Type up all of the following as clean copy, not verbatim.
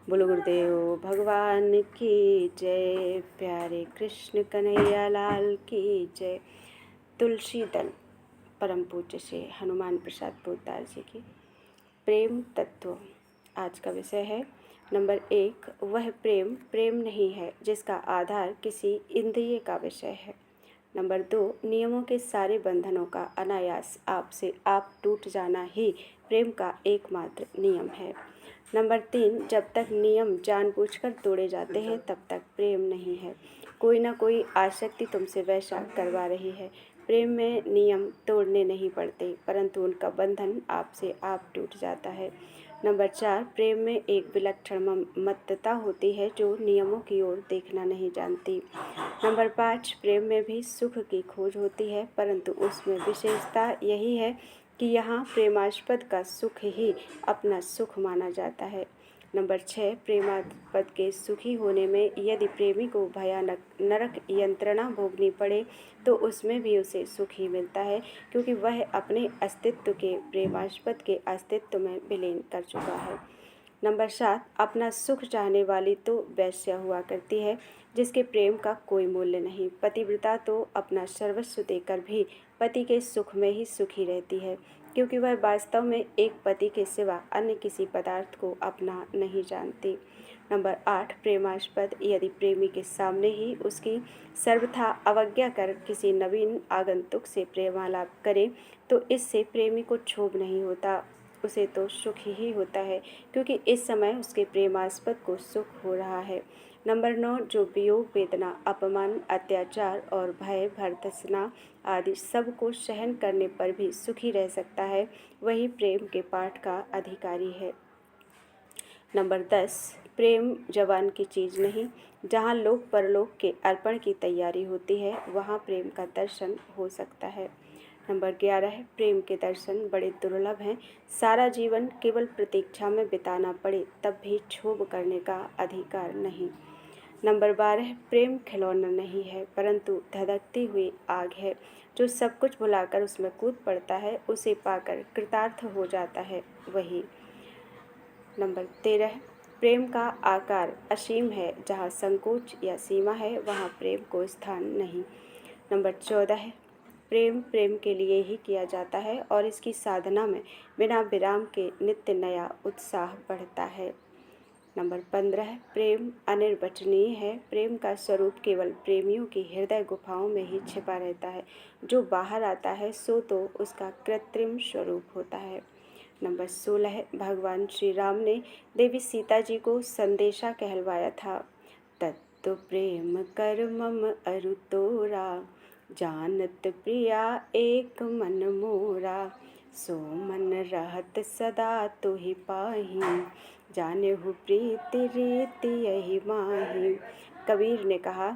बोलो गुरुदेव भगवान की जय। प्यारे कृष्ण कन्हैया लाल की जय। तुलसी दल परम पूज्य से हनुमान प्रसाद पोद्दार जी की प्रेम तत्व। आज का विषय है नंबर 1, वह प्रेम प्रेम नहीं है जिसका आधार किसी इंद्रिय का विषय है। नंबर 2, नियमों के सारे बंधनों का अनायास आपसे आप टूट जाना ही प्रेम का एकमात्र नियम है। नंबर 3, जब तक नियम जानबूझकर तोड़े जाते हैं तब तक प्रेम नहीं है। कोई ना कोई आसक्ति तुमसे वैसा करवा रही है। प्रेम में नियम तोड़ने नहीं पड़ते, परंतु उनका बंधन आपसे आप टूट जाता है। नंबर 4, प्रेम में एक विलक्षण मत्तता होती है जो नियमों की ओर देखना नहीं जानती। नंबर 5, प्रेम में भी सुख की खोज होती है, परंतु उसमें विशेषता यही है कि यहाँ प्रेमास्पद का सुख ही अपना सुख माना जाता है। नंबर 6, प्रेमास्पद के सुखी होने में यदि प्रेमी को भयानक नरक यंत्रणा भोगनी पड़े तो उसमें भी उसे सुख ही मिलता है, क्योंकि वह अपने अस्तित्व के प्रेमास्पद के अस्तित्व में विलीन कर चुका है। नंबर 7, अपना सुख चाहने वाली तो वैश्या हुआ करती है जिसके प्रेम का कोई मूल्य नहीं। पतिव्रता तो अपना सर्वस्व देकर भी पति के सुख में ही सुखी रहती है, क्योंकि वह वास्तव में एक पति के सिवा अन्य किसी पदार्थ को अपना नहीं जानती। नंबर 8, प्रेमास्पद यदि प्रेमी के सामने ही उसकी सर्वथा अवज्ञा कर किसी नवीन आगंतुक से प्रेमालाप करे तो इससे प्रेमी को क्षोभ नहीं होता, उसे तो सुख ही होता है, क्योंकि इस समय उसके प्रेमास्पद को सुख हो रहा है। नंबर 9, जो वियोग वेदना अपमान अत्याचार और भय भर्त्सना आदि सब को सहन करने पर भी सुखी रह सकता है, वही प्रेम के पाठ का अधिकारी है। नंबर 10, प्रेम जवान की चीज़ नहीं। जहाँ लोक परलोक के अर्पण की तैयारी होती है वहाँ प्रेम का दर्शन हो सकता है। नंबर 11, प्रेम के दर्शन बड़े दुर्लभ हैं। सारा जीवन केवल प्रतीक्षा में बिताना पड़े तब भी क्षोभ करने का अधिकार नहीं। नंबर 12, प्रेम खिलौना नहीं है परंतु धधकती हुई आग है। जो सब कुछ भुलाकर उसमें कूद पड़ता है उसे पाकर कृतार्थ हो जाता है वही। नंबर 13, प्रेम का आकार असीम है। जहाँ संकोच या सीमा है वहाँ प्रेम को स्थान नहीं। नंबर 14, प्रेम प्रेम के लिए ही किया जाता है और इसकी साधना में बिना विराम के नित्य नया उत्साह बढ़ता है। नंबर 15, प्रेम अनिर्वचनीय है। प्रेम का स्वरूप केवल प्रेमियों की हृदय गुफाओं में ही छिपा रहता है। जो बाहर आता है सो तो उसका कृत्रिम स्वरूप होता है। नंबर 16, भगवान श्री राम ने देवी सीता जी को संदेशा कहलवाया था। तत्व प्रेम कर मम अरु तोरा, जानत प्रिया एक मन मोरा, सो मन रहत सदा तुहि पाही, जाने हु प्रीति रीति यही माही। कबीर ने कहा,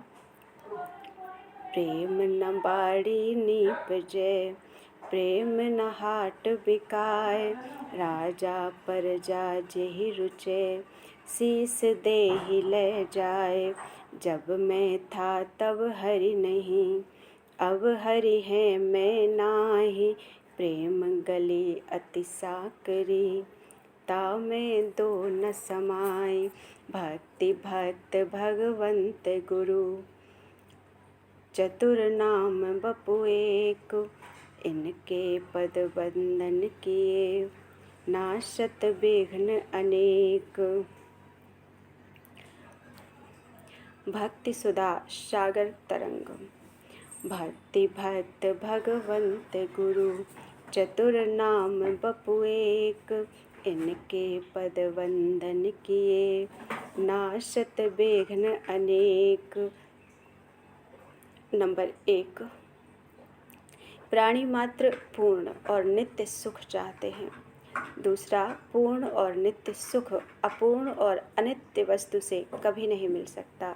प्रेम न बाड़ी नीप जय, प्रेम न हाट बिकाय, राजा परजा जेहि रुचे, शीस देहि ले जाए। जब मैं था तब हरि नहीं, अब हरि है मैं नाही, प्रेम गली अति साकरी, ता में दो न समाय। भक्ति भक्त भगवंत गुरु, चतुर नाम बपु एक, इनके पद बंदन किए, नाशत विघ्न अनेक। भक्ति सुधा सागर तरंग। भक्ति भक्त भगवंत गुरु, चतुर नाम बपु एक, इनके पद वंदन किए, नाशत विघ्न अनेक। नंबर 1, प्राणी मात्र पूर्ण और नित्य सुख चाहते हैं। दूसरा, पूर्ण और नित्य सुख अपूर्ण और अनित्य वस्तु से कभी नहीं मिल सकता।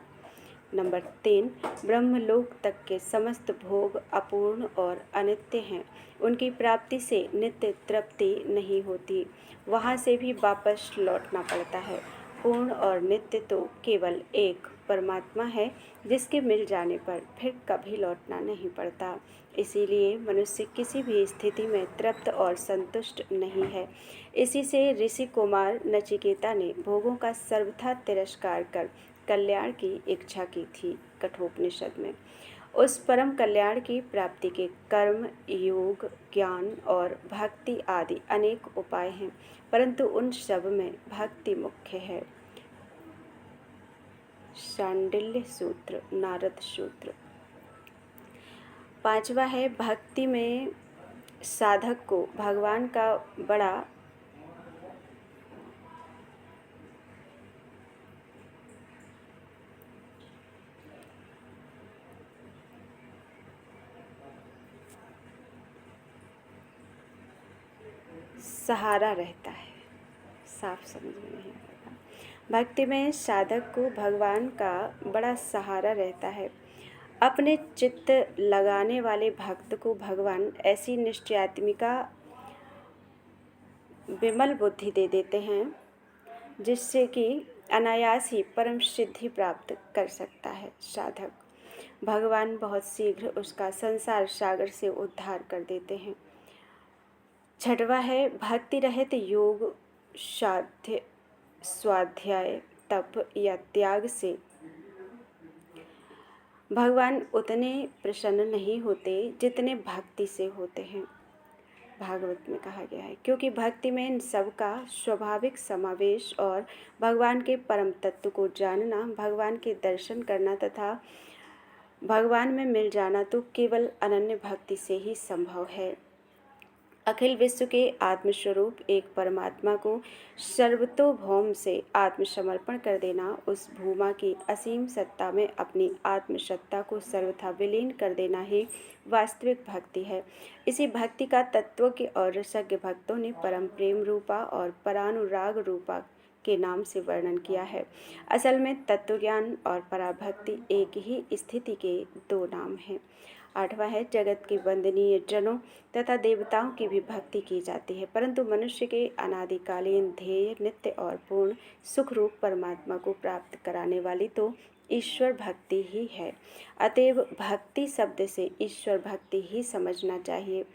नंबर 3, ब्रह्मलोक तक के समस्त भोग अपूर्ण और अनित्य हैं। उनकी प्राप्ति से नित्य तृप्ति नहीं होती, वहाँ से भी वापस लौटना पड़ता है। पूर्ण और नित्य तो केवल एक परमात्मा है, जिसके मिल जाने पर फिर कभी लौटना नहीं पड़ता। इसीलिए मनुष्य किसी भी स्थिति में तृप्त और संतुष्ट नहीं है। इसी से ऋषि कुमार नचिकेता ने भोगों का सर्वथा तिरस्कार कर कल्याण की इच्छा की थी। कठोपनिषद में उस परम कल्याण की प्राप्ति के कर्म, योग, ज्ञान और भक्ति आदि अनेक उपाय हैं, परंतु उन सब में भक्ति मुख्य है। शांडिल्य सूत्र, नारद सूत्र। पांचवा है, भक्ति में साधक को भगवान का बड़ा सहारा रहता है। साफ समझ में नहीं आता। भक्ति में साधक को भगवान का बड़ा सहारा रहता है। अपने चित्त लगाने वाले भक्त को भगवान ऐसी निश्चयात्मिका विमल बुद्धि दे देते हैं जिससे कि अनायास ही परम सिद्धि प्राप्त कर सकता है। साधक भगवान बहुत शीघ्र उसका संसार सागर से उद्धार कर देते हैं। छठवा है, भक्ति रहित योग, साध्य, स्वाध्याय, तप या त्याग से भगवान उतने प्रसन्न नहीं होते जितने भक्ति से होते हैं। भागवत में कहा गया है, क्योंकि भक्ति में इन सबका स्वाभाविक समावेश और भगवान के परम तत्व को जानना, भगवान के दर्शन करना तथा भगवान में मिल जाना तो केवल अनन्य भक्ति से ही संभव है। अखिल विश्व के आत्मस्वरूप एक परमात्मा को सर्वतोभौम से आत्मसमर्पण कर देना, उस भूमा की असीम सत्ता में अपनी आत्मसत्ता को सर्वथा विलीन कर देना ही वास्तविक भक्ति है। इसी भक्ति का तत्वज्ञ और रसज्ञ भक्तों ने परम प्रेम रूपा और परानुराग रूपा के नाम से वर्णन किया है। असल में तत्वज्ञान और पराभक्ति एक ही स्थिति के दो नाम हैं। आठवां है, जगत के वंदनीय जनों तथा देवताओं की भी भक्ति की जाती है, परंतु मनुष्य के अनादिकालीन ध्येय नित्य और पूर्ण सुख रूप परमात्मा को प्राप्त कराने वाली तो ईश्वर भक्ति ही है। अतएव भक्ति शब्द से ईश्वर भक्ति ही समझना चाहिए।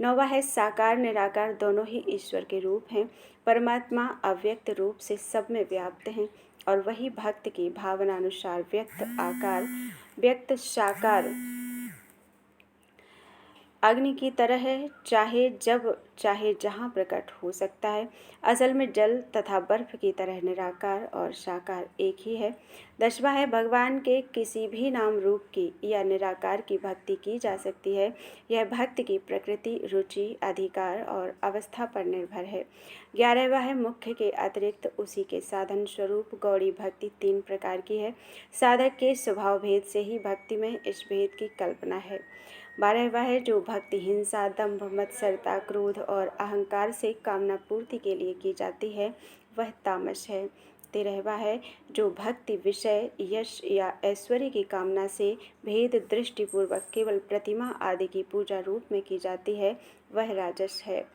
नौवां है, साकार निराकार दोनों ही ईश्वर के रूप हैं। परमात्मा अव्यक्त रूप से सब में व्याप्त हैं और वही भक्त की भावनानुसार व्यक्त आकार, व्यक्त साकार अग्नि की तरह है, चाहे जब चाहे जहाँ प्रकट हो सकता है। असल में जल तथा बर्फ की तरह निराकार और साकार एक ही है। 10वां है, भगवान के किसी भी नाम रूप की या निराकार की भक्ति की जा सकती है। यह भक्त की प्रकृति, रुचि, अधिकार और अवस्था पर निर्भर है। 11वां है, मुख्य के अतिरिक्त उसी के साधन स्वरूप गौड़ी भक्ति 3 प्रकार की है। साधक के स्वभाव भेद से ही भक्ति में इस भेद की कल्पना है। 12वां है, जो भक्ति हिंसा, दंभ, मत्सरता, क्रोध और अहंकार से कामना पूर्ति के लिए की जाती है वह तामस है। 13वां है, जो भक्ति विषय, यश या ऐश्वर्य की कामना से भेद दृष्टिपूर्वक केवल प्रतिमा आदि की पूजा रूप में की जाती है वह राजस है।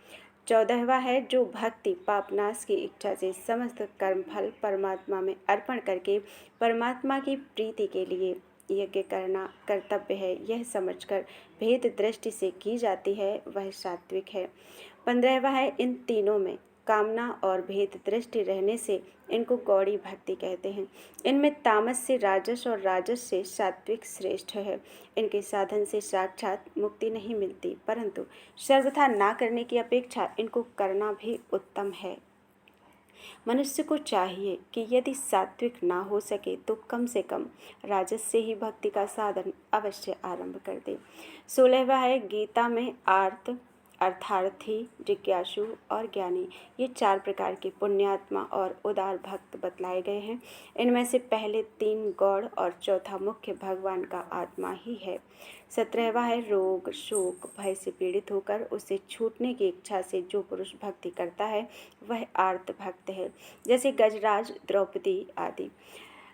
14वां है, जो भक्ति पापनाश की इच्छा से समस्त कर्मफल परमात्मा में अर्पण करके परमात्मा की प्रीति के लिए यज्ञ करना कर्तव्य है यह समझकर भेद दृष्टि से की जाती है वह सात्विक है। 15वां है, इन तीनों में कामना और भेद दृष्टि रहने से इनको गौड़ी भक्ति कहते हैं। इनमें तामस से राजस और राजस से सात्विक श्रेष्ठ है। इनके साधन से साक्षात मुक्ति नहीं मिलती, परंतु सर्वथा ना करने की अपेक्षा इनको करना भी उत्तम है। मनुष्य को चाहिए कि यदि सात्विक ना हो सके तो कम से कम राजस से ही भक्ति का साधन अवश्य आरंभ कर दे। 16वां है, गीता में आर्त, अर्थार्थी, जिज्ञासु और ज्ञानी ये 4 प्रकार के पुण्यात्मा और उदार भक्त बतलाए गए हैं। इनमें से पहले 3 गौड़ और चौथा मुख्य भगवान का आत्मा ही है। 17वां है, रोग, शोक, भय से पीड़ित होकर उसे छूटने की इच्छा से जो पुरुष भक्ति करता है वह आर्त भक्त है, जैसे गजराज, द्रौपदी आदि।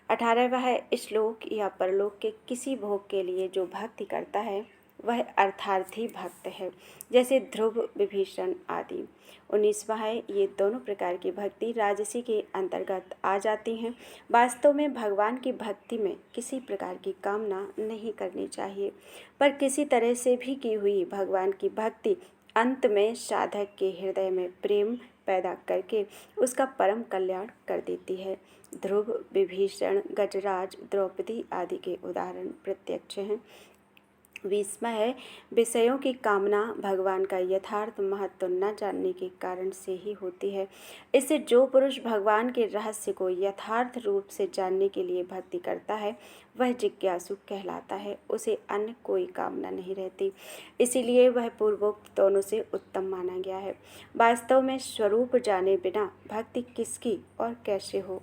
18वां है, इस लोक या परलोक के किसी भोग के लिए जो भक्ति करता है वह अर्थार्थी भक्त है, जैसे ध्रुव, विभीषण आदि। 19वां है, ये दोनों प्रकार की भक्ति राजसी के अंतर्गत आ जाती हैं। वास्तव में भगवान की भक्ति में किसी प्रकार की कामना नहीं करनी चाहिए, पर किसी तरह से भी की हुई भगवान की भक्ति अंत में साधक के हृदय में प्रेम पैदा करके उसका परम कल्याण कर देती है। ध्रुव, विभीषण, गजराज, द्रौपदी आदि के उदाहरण प्रत्यक्ष हैं। 20वां है, विषयों की कामना भगवान का यथार्थ महत्व न जानने के कारण से ही होती है। इससे जो पुरुष भगवान के रहस्य को यथार्थ रूप से जानने के लिए भक्ति करता है वह जिज्ञासु कहलाता है, उसे अन्य कोई कामना नहीं रहती, इसीलिए वह पूर्वोक्त दोनों से उत्तम माना गया है। वास्तव में स्वरूप जाने बिना भक्ति किसकी और कैसे हो।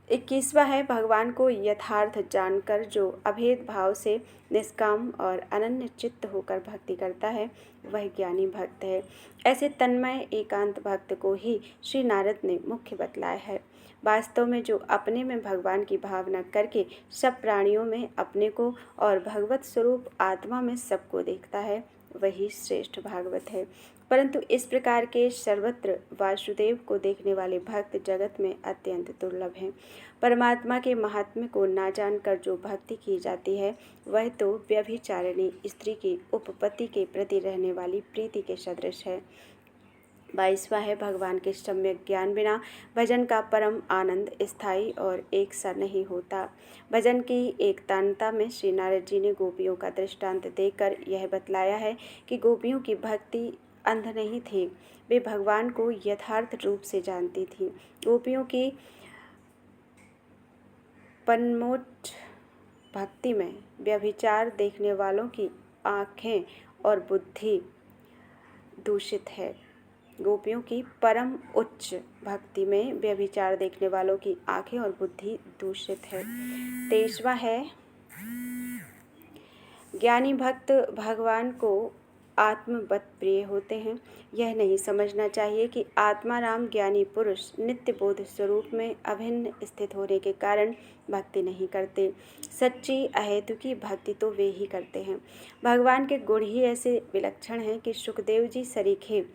21वां है, भगवान को यथार्थ जानकर जो अभेद भाव से निष्काम और अनन्य चित्त होकर भक्ति करता है वह ज्ञानी भक्त है। ऐसे तन्मय एकांत भक्त को ही श्री नारद ने मुख्य बतलाया है। वास्तव में जो अपने में भगवान की भावना करके सब प्राणियों में अपने को और भगवत स्वरूप आत्मा में सबको देखता है वही श्रेष्ठ भागवत है। परंतु इस प्रकार के सर्वत्र वासुदेव को देखने वाले भक्त जगत में अत्यंत दुर्लभ हैं। परमात्मा के महात्म्य को ना जानकर जो भक्ति की जाती है वह तो व्यभिचारिणी स्त्री की उपपत्ति के प्रति रहने वाली प्रीति के सदृश है। 22वां है, भगवान के सम्यक ज्ञान बिना भजन का परम आनंद स्थायी और एक सा नहीं होता। भजन की एकतानता में श्री नारद जी ने गोपियों का दृष्टांत देकर यह बतलाया है कि गोपियों की भक्ति अंध नहीं थी, वे भगवान को यथार्थ रूप से जानती थीं। गोपियों की पनमोट भक्ति में व्यभिचार देखने वालों की आँखें और बुद्धि दूषित है। गोपियों की परम उच्च भक्ति में व्यभिचार देखने वालों की आँखें और बुद्धि दूषित है। 23वां है, ज्ञानी भक्त भगवान को आत्मवत प्रिय होते हैं। यह नहीं समझना चाहिए कि आत्माराम ज्ञानी पुरुष नित्य बोध स्वरूप में अभिन्न स्थित होने के कारण भक्ति नहीं करते। सच्ची अहेतुकी भक्ति तो वे ही करते हैं। भगवान के गुण ही ऐसे विलक्षण हैं कि सुखदेव जी सरीखे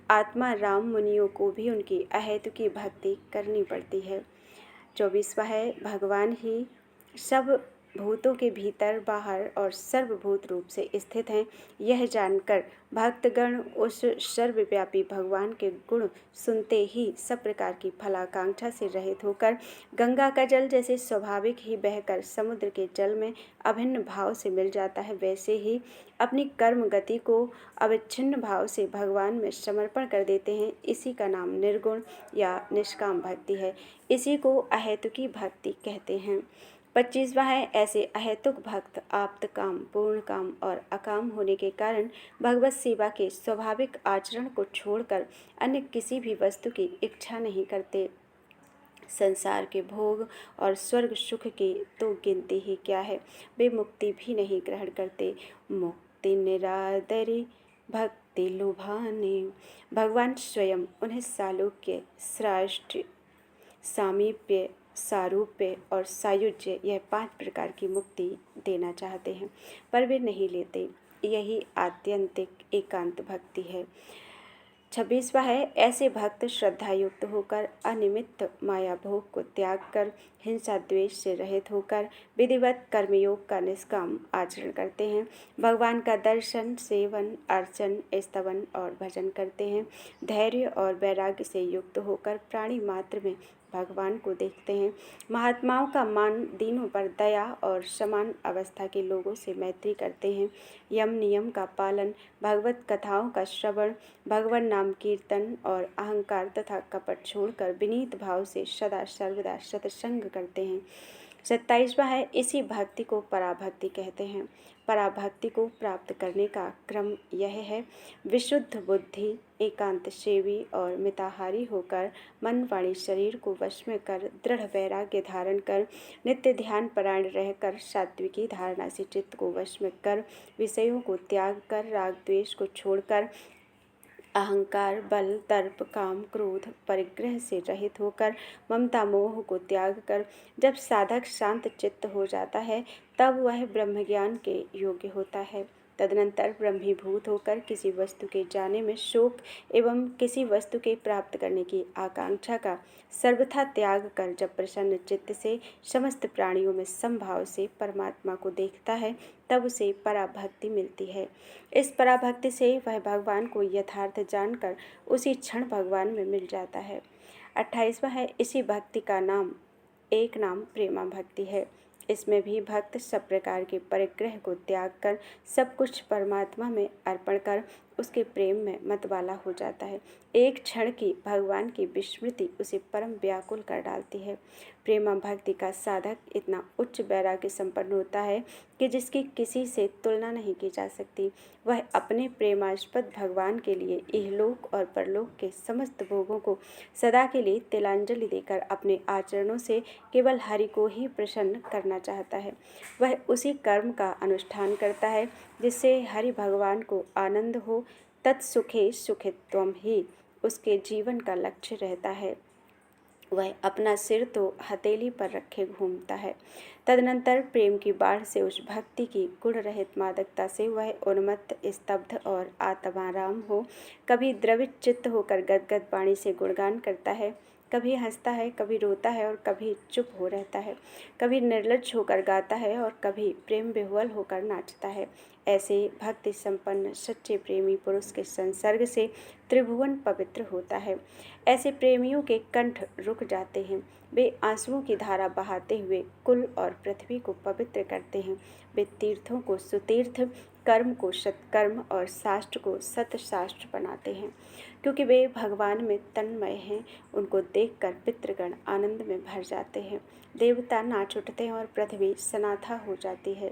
आत्मा राम मुनियों को भी उनकी अहेतुकी भक्ति करनी पड़ती है। 24वां है, भगवान ही सब भूतों के भीतर बाहर और सर्वभूत रूप से स्थित हैं। यह जानकर भक्तगण उस सर्वव्यापी भगवान के गुण सुनते ही सब प्रकार की फलाकांक्षा से रहित होकर गंगा का जल जैसे स्वाभाविक ही बहकर समुद्र के जल में अभिन्न भाव से मिल जाता है, वैसे ही अपनी कर्म गति को अविच्छिन्न भाव से भगवान में समर्पण कर देते हैं। इसी का नाम निर्गुण या निष्काम भक्ति है। इसी को अहेतुकी भक्ति कहते हैं। 25वां है, ऐसे अहेतुक भक्त आप्त काम, पूर्ण काम और अकाम होने के कारण भगवत सेवा के स्वाभाविक आचरण को छोड़कर अन्य किसी भी वस्तु की इच्छा नहीं करते। संसार के भोग और स्वर्ग सुख की तो गिनती ही क्या है, वे मुक्ति भी नहीं ग्रहण करते। मुक्ति निरादरी भक्ति लुभाने, भगवान स्वयं उन्हें सालोक्य, श्रेष्ठ, सामीप्य, सारूप्य और सायुज्य यह 5 प्रकार की मुक्ति देना चाहते हैं, पर वे नहीं लेते। यही आत्यंतिक एकांत भक्ति है। 26वां है, ऐसे भक्त श्रद्धायुक्त होकर अनिमित्त माया भोग को त्याग कर हिंसा द्वेष से रहित होकर विधिवत कर्मयोग का निष्काम आचरण करते हैं। भगवान का दर्शन, सेवन, अर्चन, स्तवन और भजन करते हैं। धैर्य और वैराग्य से युक्त होकर प्राणी मात्र में भगवान को देखते हैं। महात्माओं का मान, दीनों पर दया और समान अवस्था के लोगों से मैत्री करते हैं। यम नियम का पालन, भगवत कथाओं का श्रवण, भगवान नाम कीर्तन और अहंकार तथा कपट छोड़कर विनीत भाव से सदा सर्वदा सत्संग करते हैं। 27वां है, इसी भक्ति को पराभक्ति कहते हैं। पराभक्ति को प्राप्त करने का क्रम यह है, विशुद्ध बुद्धि, एकांत सेवी और मिताहारी होकर मन वाणी शरीर को वश में कर दृढ़ वैराग्य धारण कर नित्य ध्यान परायण रहकर सात्विकी धारणा से चित्त को वश में कर विषयों को त्याग कर राग द्वेष को छोड़कर अहंकार, बल, दर्प, काम, क्रोध, परिग्रह से रहित होकर ममता मोह को त्याग कर जब साधक शांत चित्त हो जाता है तब वह ब्रह्मज्ञान के योग्य होता है। तदनंतर ब्रह्मीभूत होकर किसी वस्तु के जाने में शोक एवं किसी वस्तु के प्राप्त करने की आकांक्षा का सर्वथा त्याग कर जब प्रसन्न चित्त से समस्त प्राणियों में समभाव से परमात्मा को देखता है, तब उसे पराभक्ति मिलती है। इस पराभक्ति से वह भगवान को यथार्थ जानकर उसी क्षण भगवान में मिल जाता है। 28वां है, इसी भक्ति का एक नाम प्रेमा भक्ति है। इसमें भी भक्त सब प्रकार के परिग्रह को त्याग कर सब कुछ परमात्मा में अर्पण कर उसके प्रेम में मतवाला हो जाता है। एक क्षण की भगवान की विस्मृति उसे परम व्याकुल कर डालती है। प्रेमा भक्ति का साधक इतना उच्च वैराग्य संपन्न होता है कि जिसकी किसी से तुलना नहीं की जा सकती। वह अपने प्रेमास्पद भगवान के लिए इहलोक और परलोक के समस्त भोगों को सदा के लिए तिलांजलि देकर अपने आचरणों से केवल हरि को ही प्रसन्न करना चाहता है। वह उसी कर्म का अनुष्ठान करता है जिससे हरि भगवान को आनंद हो। तत्सुखे सुखित्वम ही उसके जीवन का लक्ष्य रहता है। वह अपना सिर तो हथेली पर रखे घूमता है। तदनंतर प्रेम की बाढ़ से उस भक्ति की गुण रहित मादकता से वह उन्मत्त, स्तब्ध और आत्माराम हो कभी द्रवित चित्त होकर गदगद वाणी से गुणगान करता है, कभी हंसता है, कभी रोता है और कभी चुप हो रहता है, कभी निर्लज्ज होकर गाता है और कभी प्रेम विह्वल होकर नाचता है। ऐसे भक्ति संपन्न सच्चे प्रेमी पुरुष के संसर्ग से त्रिभुवन पवित्र होता है। ऐसे प्रेमियों के कंठ रुक जाते हैं। वे आंसुओं की धारा बहाते हुए कुल और पृथ्वी को पवित्र करते हैं। वे तीर्थों को सुतीर्थ, कर्म को सत्कर्म और शास्त्र को सतशास्त्र बनाते हैं। क्योंकि वे भगवान में तन्मय हैं, उनको देखकर पितृगण आनंद में भर जाते हैं। देवता नाच उठते हैं और पृथ्वी सनाथा हो जाती है।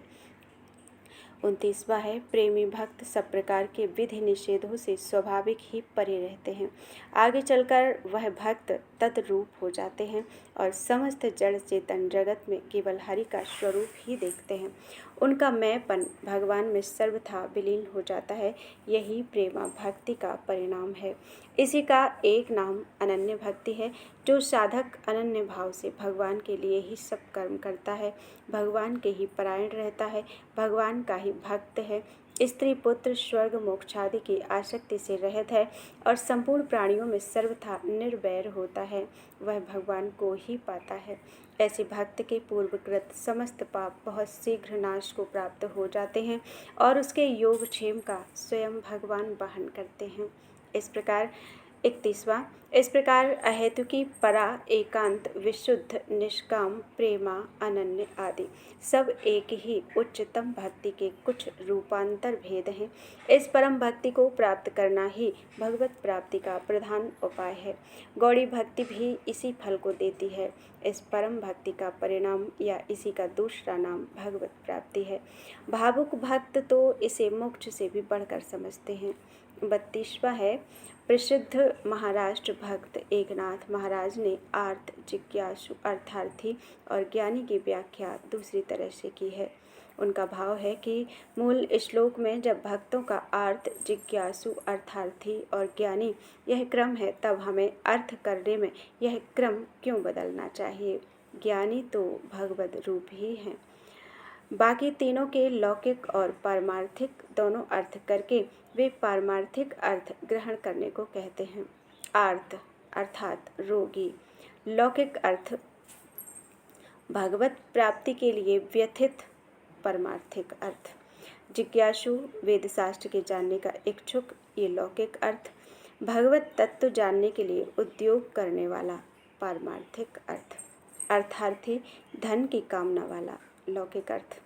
29वां है, प्रेमी भक्त सब प्रकार के विधि निषेधों से स्वाभाविक ही परे रहते हैं। आगे चलकर वह भक्त तद्रूप हो जाते हैं और समस्त जड़ चेतन जगत में केवल हरि का स्वरूप ही देखते हैं। उनका मैंपन भगवान में सर्वथा विलीन हो जाता है। यही प्रेमा भक्ति का परिणाम है। इसी का एक नाम अनन्य भक्ति है। जो साधक अनन्य भाव से भगवान के लिए ही सब कर्म करता है, भगवान के ही परायण रहता है, भगवान का ही भक्त है, स्त्री पुत्र स्वर्ग मोक्षादि की आसक्ति से रहित है और संपूर्ण प्राणियों में सर्वथा निर्वैर होता है, वह भगवान को ही पाता है। ऐसे भक्त के पूर्वकृत समस्त पाप बहुत शीघ्र नाश को प्राप्त हो जाते हैं और उसके योगक्षेम का स्वयं भगवान वहन करते हैं। इस प्रकार अहेतुकी, परा, एकांत, विशुद्ध, निष्काम, प्रेमा, अनन्य आदि सब एक ही उच्चतम भक्ति के कुछ रूपांतर भेद हैं। इस परम भक्ति को प्राप्त करना ही भगवत प्राप्ति का प्रधान उपाय है। गौड़ी भक्ति भी इसी फल को देती है। इस परम भक्ति का परिणाम या इसी का दूसरा नाम भगवत प्राप्ति है। भावुक भक्त तो इसे मोक्ष से भी बढ़कर समझते हैं। 32वां है, प्रसिद्ध महाराष्ट्र भक्त एकनाथ महाराज ने आर्त, जिज्ञासु, अर्थार्थी और ज्ञानी की व्याख्या दूसरी तरह से की है। उनका भाव है कि मूल श्लोक में जब भक्तों का आर्त, जिज्ञासु, अर्थार्थी और ज्ञानी यह क्रम है, तब हमें अर्थ करने में यह क्रम क्यों बदलना चाहिए। ज्ञानी तो भगवद रूप ही हैं। बाकी तीनों के लौकिक और पारमार्थिक दोनों अर्थ करके वे पारमार्थिक अर्थ ग्रहण करने को कहते हैं। आर्त अर्थात रोगी, लौकिक अर्थ भगवत प्राप्ति के लिए व्यथित पारमार्थिक अर्थ, जिज्ञासु वेदशास्त्र के जानने का इच्छुक ये लौकिक अर्थ, भगवत तत्व जानने के लिए उद्योग करने वाला पारमार्थिक अर्थ, अर्थार्थी धन की कामना वाला लौकिक अर्थ।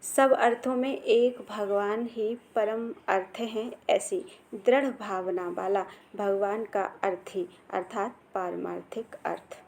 सब अर्थों में एक भगवान ही परम अर्थ हैं, ऐसी दृढ़ भावना वाला भगवान का अर्थी अर्थात पारमार्थिक अर्थ।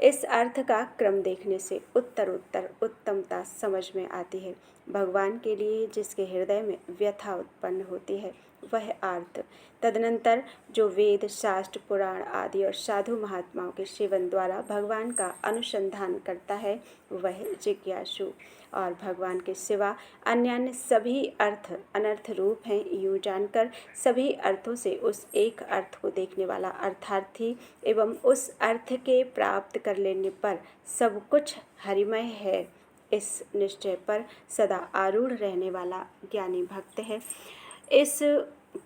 इस अर्थ का क्रम देखने से उत्तरोत्तर उत्तमता समझ में आती है। भगवान के लिए जिसके हृदय में व्यथा उत्पन्न होती है वह अर्थ। तदनंतर जो वेद, शास्त्र, पुराण आदि और साधु महात्माओं के सेवन द्वारा भगवान का अनुसंधान करता है वह जिज्ञासु। और भगवान के सिवा अन्य सभी अर्थ अनर्थ रूप हैं, यूँ जानकर सभी अर्थों से उस एक अर्थ को देखने वाला अर्थार्थी एवं उस अर्थ के प्राप्त कर लेने पर सब कुछ हरिमय है, इस निश्चय पर सदा आरूढ़ रहने वाला ज्ञानी भक्त है। इस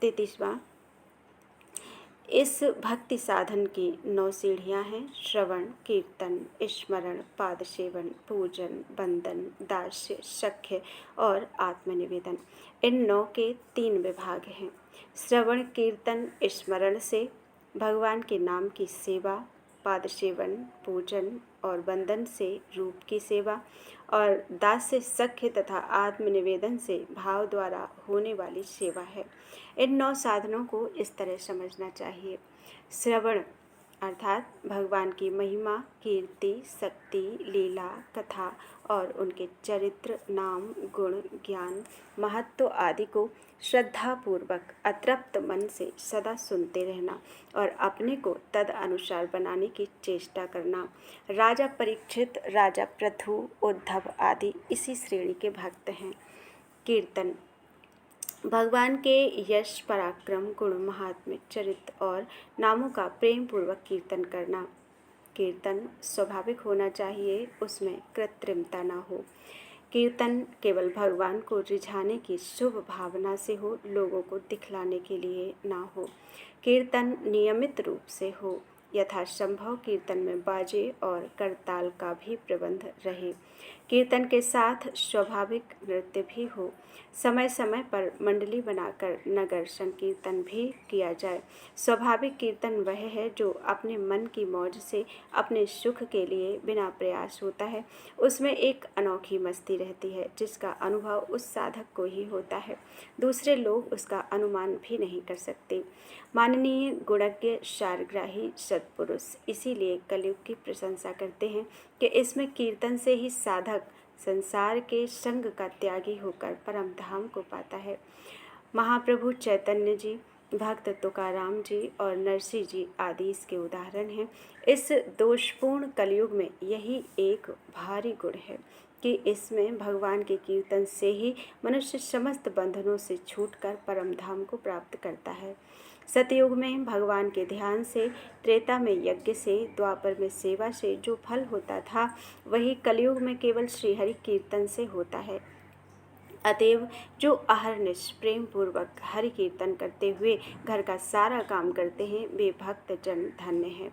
33वां इस भक्ति साधन की 9 सीढ़ियाँ हैं। श्रवण, कीर्तन, स्मरण, पाद सेवन, पूजन, वंदन, दास्य, सख्य और आत्मनिवेदन। इन 9 के 3 विभाग हैं। श्रवण, कीर्तन, स्मरण से भगवान के नाम की सेवा, पाद सेवन, पूजन और वंदन से रूप की सेवा और दास्य, सख्य तथा आत्मनिवेदन से भाव द्वारा होने वाली सेवा है। इन 9 साधनों को इस तरह समझना चाहिए। श्रवण अर्थात भगवान की महिमा, कीर्ति, शक्ति, लीला, कथा और उनके चरित्र, नाम, गुण, ज्ञान, महत्व आदि को श्रद्धापूर्वक अतृप्त मन से सदा सुनते रहना और अपने को तद अनुसार बनाने की चेष्टा करना। राजा परीक्षित, राजा पृथु, उद्धव आदि इसी श्रेणी के भक्त हैं। कीर्तन भगवान के यश, पराक्रम, गुण, महात्म्य, चरित्र और नामों का प्रेम पूर्वक कीर्तन करना। कीर्तन स्वाभाविक होना चाहिए, उसमें कृत्रिमता न हो। कीर्तन केवल भगवान को रिझाने की शुभ भावना से हो, लोगों को दिखलाने के लिए ना हो। कीर्तन नियमित रूप से हो। यथासंभव कीर्तन में बाजे और करताल का भी प्रबंध रहे। कीर्तन के साथ स्वाभाविक नृत्य भी हो। समय समय पर मंडली बनाकर नगर संकीर्तन भी किया जाए। स्वाभाविक कीर्तन वह है जो अपने मन की मौज से, अपने सुख के लिए बिना प्रयास होता है। उसमें एक अनोखी मस्ती रहती है जिसका अनुभव उस साधक को ही होता है, दूसरे लोग उसका अनुमान भी नहीं कर सकते। माननीय गुणज्ञ सारग्राही सत्पुरुष इसीलिए कलयुग की प्रशंसा करते हैं कि इसमें कीर्तन से ही साधक संसार के संग का त्यागी होकर परम धाम को पाता है। महाप्रभु चैतन्य जी, भक्त तुकाराम जी और नरसिंह जी आदि इसके उदाहरण हैं। इस दोषपूर्ण कलयुग में यही एक भारी गुण है कि इसमें भगवान के कीर्तन से ही मनुष्य समस्त बंधनों से छूटकर परम धाम को प्राप्त करता है। सतयुग में भगवान के ध्यान से, त्रेता में यज्ञ से, द्वापर में सेवा से जो फल होता था वही कलयुग में केवल श्रीहरि कीर्तन से होता है। अतएव जो अहरनिश प्रेम पूर्वक हरि कीर्तन करते हुए घर का सारा काम करते हैं वे भक्त जन धन्य हैं।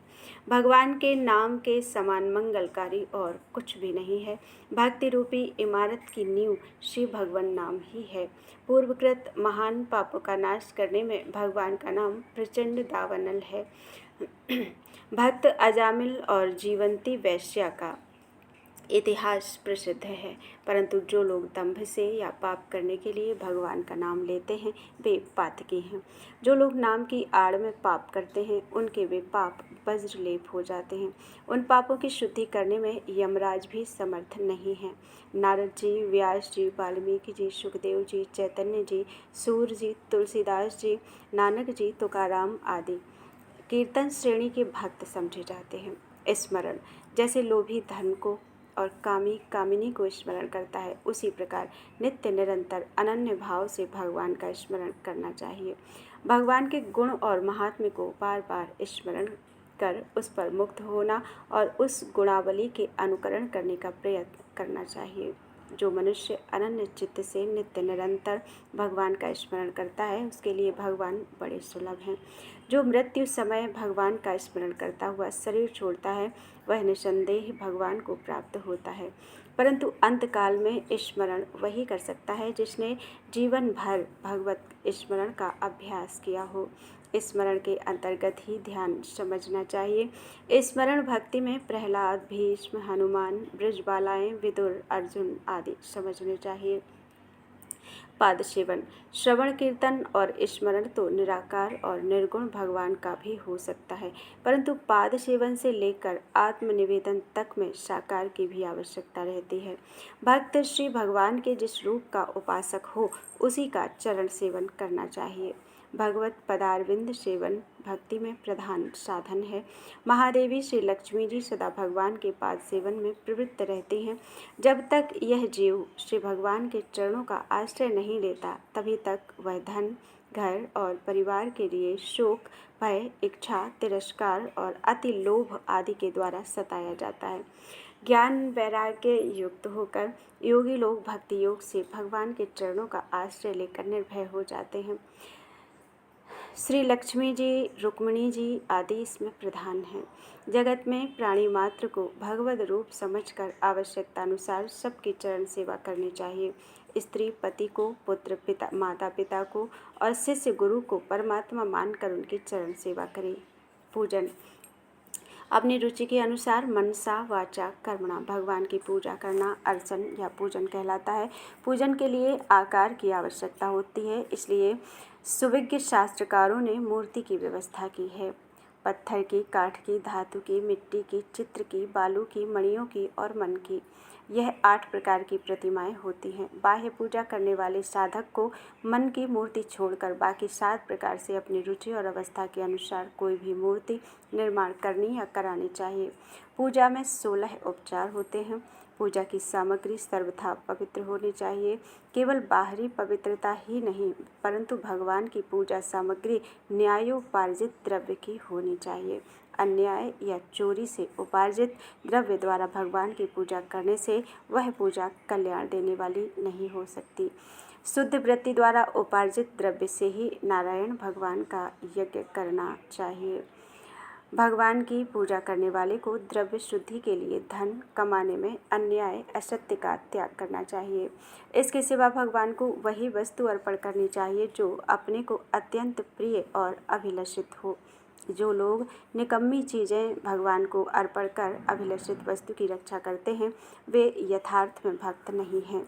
भगवान के नाम के समान मंगलकारी और कुछ भी नहीं है। भक्ति रूपी इमारत की नींव श्री भगवान नाम ही है। पूर्वकृत महान पापों का नाश करने में भगवान का नाम प्रचंड दावानल है। भक्त अजामिल और जीवंती वैश्या का इतिहास प्रसिद्ध है, परंतु जो लोग दंभ से या पाप करने के लिए भगवान का नाम लेते हैं वे पातकी हैं। जो लोग नाम की आड़ में पाप करते हैं उनके वे पाप वज्रलेप हो जाते हैं। उन पापों की शुद्धि करने में यमराज भी समर्थ नहीं है। नारद जी, व्यास जी, वाल्मीकि जी, सुखदेव जी, चैतन्य जी, सूर जी, तुलसीदास जी, नानक जी, तुकाराम आदि कीर्तन श्रेणी के भक्त समझे जाते हैं। स्मरण जैसे लोभी धन को और कामी कामिनी को स्मरण करता है, उसी प्रकार नित्य निरंतर अनन्य भाव से भगवान का स्मरण करना चाहिए। भगवान के गुण और महात्म्य को बार बार स्मरण कर उस पर मुक्त होना और उस गुणावली के अनुकरण करने का प्रयत्न करना चाहिए। जो मनुष्य अनन्य चित्त से नित्य निरंतर भगवान का स्मरण करता है उसके लिए भगवान बड़े सुलभ हैं। जो मृत्यु समय भगवान का स्मरण करता हुआ शरीर छोड़ता है वह निसंदेह भगवान को प्राप्त होता है, परंतु अंतकाल में स्मरण वही कर सकता है जिसने जीवन भर भगवत स्मरण का अभ्यास किया हो। स्मरण के अंतर्गत ही ध्यान समझना चाहिए। स्मरण भक्ति में प्रहलाद, भीष्म, हनुमान, ब्रजबालाएं, विदुर, अर्जुन आदि समझने चाहिए। पाद सेवन श्रवण, कीर्तन और स्मरण तो निराकार और निर्गुण भगवान का भी हो सकता है, परंतु पाद सेवन से लेकर आत्मनिवेदन तक में साकार की भी आवश्यकता रहती है। भक्त श्री भगवान के जिस रूप का उपासक हो उसी का चरण सेवन करना चाहिए। भगवत पदारविंद सेवन भक्ति में प्रधान साधन है। महादेवी श्री लक्ष्मी जी सदा भगवान के पाद सेवन में प्रवृत्त रहती हैं। जब तक यह जीव श्री भगवान के चरणों का आश्रय नहीं लेता तभी तक वह धन, घर और परिवार के लिए शोक, भय, इच्छा, तिरस्कार और अति लोभ आदि के द्वारा सताया जाता है। ज्ञान वैराग्य युक्त होकर योगी लोग भक्ति योग से भगवान के चरणों का आश्रय लेकर निर्भय हो जाते हैं। श्री लक्ष्मी जी, रुक्मिणी जी आदि इसमें प्रधान हैं। जगत में प्राणी मात्र को भगवद रूप समझकर आवश्यकतानुसार सबकी चरण सेवा करनी चाहिए। स्त्री पति को, पुत्र पिता माता पिता को और शिष्य गुरु को परमात्मा मानकर उनकी चरण सेवा करें। पूजन अपनी रुचि के अनुसार मनसा वाचा कर्मणा भगवान की पूजा करना अर्चन या पूजन कहलाता है। पूजन के लिए आकार की आवश्यकता होती है, इसलिए सुविज्ञ शास्त्रकारों ने मूर्ति की व्यवस्था की है। पत्थर की, काठ की, धातु की, मिट्टी की, चित्र की, बालू की, मणियों की और मन की, यह 8 प्रकार की प्रतिमाएं होती हैं। बाह्य पूजा करने वाले साधक को मन की मूर्ति छोड़कर बाकी 7 प्रकार से अपनी रुचि और अवस्था के अनुसार कोई भी मूर्ति निर्माण करनी या करानी चाहिए। पूजा में 16 उपचार होते हैं। पूजा की सामग्री सर्वथा पवित्र होनी चाहिए। केवल बाहरी पवित्रता ही नहीं, परंतु भगवान की पूजा सामग्री न्यायोपार्जित द्रव्य की होनी चाहिए। अन्याय या चोरी से उपार्जित द्रव्य द्वारा भगवान की पूजा करने से वह पूजा कल्याण देने वाली नहीं हो सकती। शुद्ध वृत्ति द्वारा उपार्जित द्रव्य से ही नारायण भगवान का यज्ञ करना चाहिए। भगवान की पूजा करने वाले को द्रव्य शुद्धि के लिए धन कमाने में अन्याय असत्य का त्याग करना चाहिए। इसके सिवा भगवान को वही वस्तु अर्पण करनी चाहिए जो अपने को अत्यंत प्रिय और अभिलषित हो। जो लोग निकम्मी चीज़ें भगवान को अर्पण कर अभिलषित वस्तु की रक्षा करते हैं, वे यथार्थ में भक्त नहीं हैं।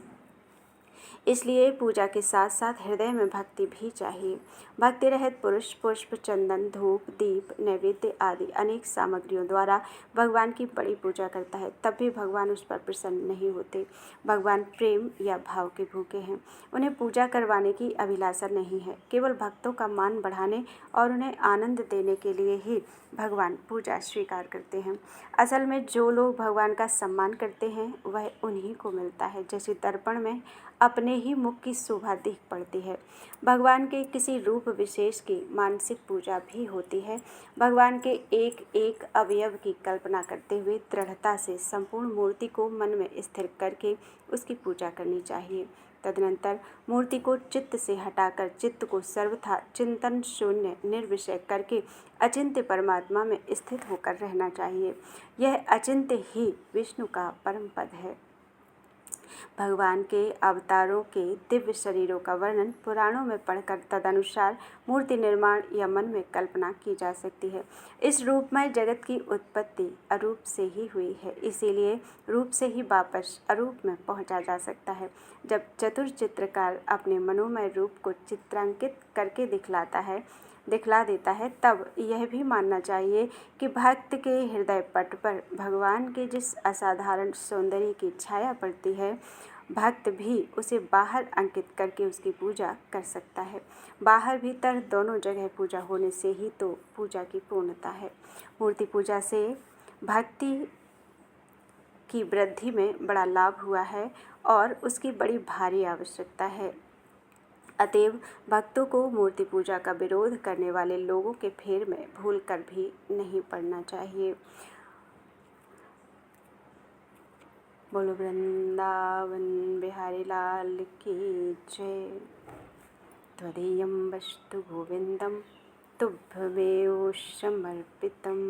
इसलिए पूजा के साथ साथ हृदय में भक्ति भी चाहिए। भक्ति रहित पुरुष पुष्प, चंदन, धूप, दीप, नैवेद्य आदि अनेक सामग्रियों द्वारा भगवान की बड़ी पूजा करता है, तब भी भगवान उस पर प्रसन्न नहीं होते। भगवान प्रेम या भाव के भूखे हैं। उन्हें पूजा करवाने की अभिलाषा नहीं है। केवल भक्तों का मान बढ़ाने और उन्हें आनंद देने के लिए ही भगवान पूजा स्वीकार करते हैं। असल में जो लोग भगवान का सम्मान करते हैं वह उन्हीं को मिलता है। जैसे दर्पण में अपने ही मुख की शोभा दिख पड़ती है, भगवान के किसी रूप विशेष की मानसिक पूजा भी होती है। भगवान के एक एक अवयव की कल्पना करते हुए दृढ़ता से संपूर्ण मूर्ति को मन में स्थिर करके उसकी पूजा करनी चाहिए। तदनंतर मूर्ति को चित्त से हटाकर चित्त को सर्वथा चिंतन शून्य निर्विषय करके अचिंत्य परमात्मा में स्थित होकर रहना चाहिए। यह अचिंत्य ही विष्णु का परम पद है। भगवान के अवतारों के दिव्य शरीरों का वर्णन पुराणों में पढ़कर तदनुसार मूर्ति निर्माण या मन में कल्पना की जा सकती है। इस रूपमय जगत की उत्पत्ति अरूप से ही हुई है, इसीलिए रूप से ही वापस अरूप में पहुंचा जा सकता है। जब चतुर चित्रकार अपने मनोमय रूप को चित्रांकित करके दिखला देता है, तब यह भी मानना चाहिए कि भक्त के हृदय पट पर भगवान के जिस असाधारण सौंदर्य की छाया पड़ती है, भक्त भी उसे बाहर अंकित करके उसकी पूजा कर सकता है। बाहर भीतर दोनों जगह पूजा होने से ही तो पूजा की पूर्णता है। मूर्ति पूजा से भक्ति की वृद्धि में बड़ा लाभ हुआ है और उसकी बड़ी भारी आवश्यकता है। अतएव भक्तों को मूर्ति पूजा का विरोध करने वाले लोगों के फेर में भूल कर भी नहीं पड़ना चाहिए। बोलो वृंदावन बिहारी लाल की जय। त्वदीयं वस्तु गोविंदम तुभ्यमेव समर्पितम्।